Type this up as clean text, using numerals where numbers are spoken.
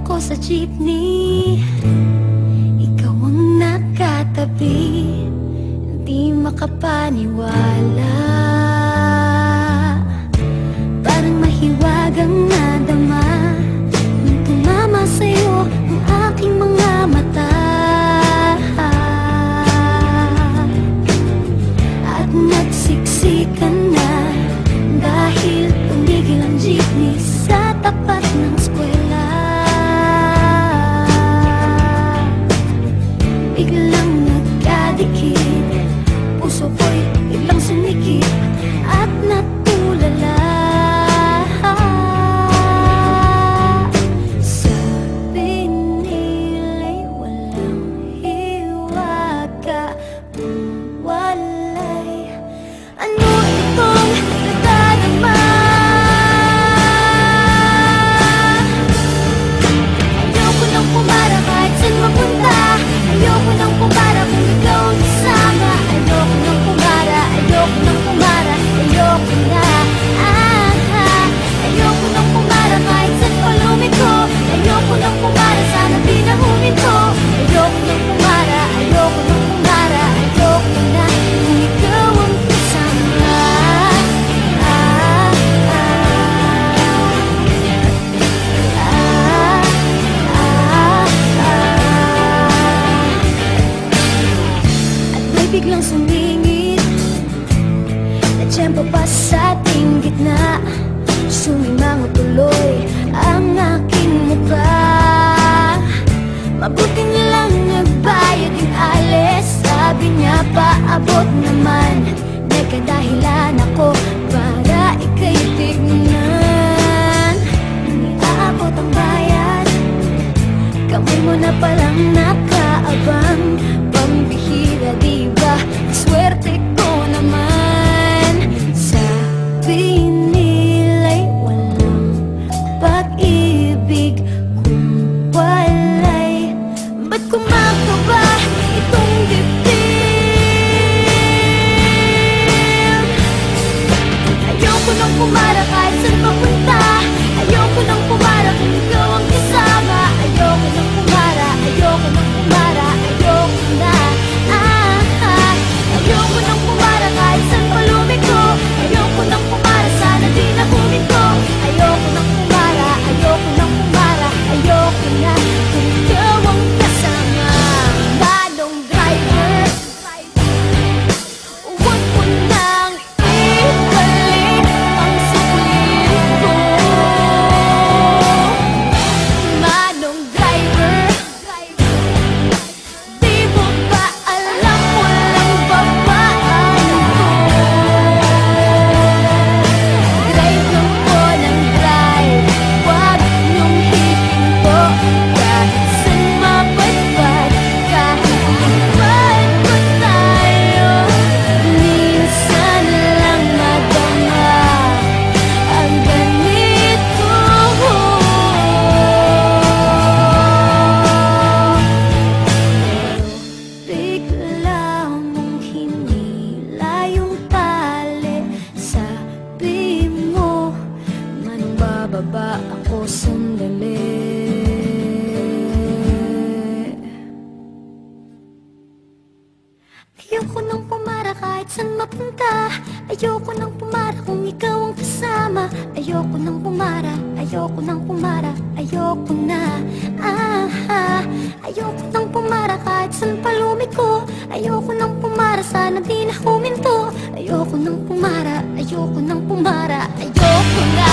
ako sa jeepney, ikaw ang nakatabi, hindi makapaniwala. Parang mahiwagang nadama nung tumama sa'yo ang aking mga mata. At nagsiksikan na dahil tumigil ang jeepney sa tapat ng eskwela. Biglang nagkadikit, puso ko'y biglang sumikip at natulala. Sabi nila'y walang hiwaga, walay. Ano itong nagdadama? Ayoko nang pumara kahit saan mapunta. Ayoko nang pumara kung ikaw ang kasama. Ayoko nang pumara, ayoko nang pumara, ayoko na. Ayoko nang pumara kahit saan pa lumiko. Ayoko nang pumara, sana di na huminto. Ayoko nang pumara, ayoko nang pumara, ayoko na kung ikaw ang kasama. At may biglang sumingit na tiyempo pa sa ating gitna. Sumimango tuloy ang aking mukha. Mabuti nilang nagbayad yung alis. Sabi niya paabot naman, may kadahilan ako para ika'y tignan. Nang iaabot ang bayad, kamay mo na palang nakaabang. Pambihira diba, swerte ko naman. Sabi nila'y walang pag-ibig kung walay. Ba't kumakaba itong dibdib? Ayoko nang pumara kahit saan papunta. Ayoko nang pumara kung ikaw ang kasama. Ayoko nang pumara, ayoko nang pumara, ayoko na. Ayoko nang pumara kahit saan pa lumiko. Ayoko nang pumara, sana di na huminto. Ayoko nang pumara, ayoko nang pumara, ayoko na kung ikaw ang kasama. Manong driver, huwag mo nang ibalik ang sulit ko. Manong driver, di mo ba alam walang babaan ko? Drive lang po ng drive, huwag niyong hihinto. Kahit saan mapadpad, kahit lipad pa tayo, minsan lang madama ang ganito. Bigla mong hinila yung tali. Sabi mo, manong bababa ako sandali. Ayoko nang pumara kahit saan mapunta. Ayoko nang pumara kung ikaw ang kasama. Ayoko nang pumara, ayoko nang pumara, ayoko na. Ayoko nang pumara kahit saan pa lumiko. Ayoko nang pumara, sana di na huminto. Ayoko nang pumara, ayoko nang pumara, ayoko na.